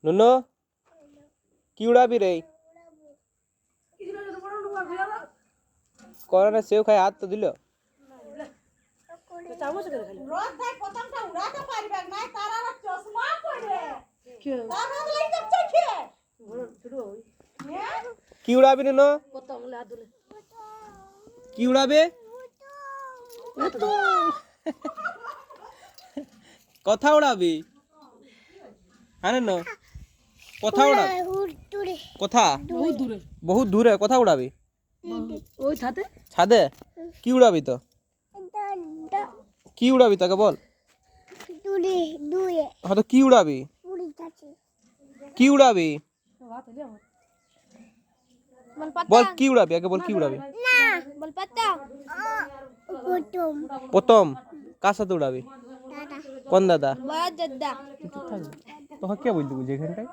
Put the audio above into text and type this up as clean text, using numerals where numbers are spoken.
নুনু কি উড়াবি রে? করোনা সেও খায় হাত তো দিল। কি উড়াবি নুনু? কি উড়াবে? কথা উড়াবি? হ্যাঁ নুনু কথা উড়াবি? কথা বহুত দূরে কথা উড়াবি? ওই ছাদে। ছাদে? কি উড়াবি তো? কি উড়াবি তাকে বল? হ্যাঁ তো কি উড়াবি? কি উড়াবি? বল কি উড়াবি আগে বল কি উড়াবি? প্রথম কার সাথে উড়াবি? কোন দাদা? তোকে কে বলতে বলছি এখানটায়?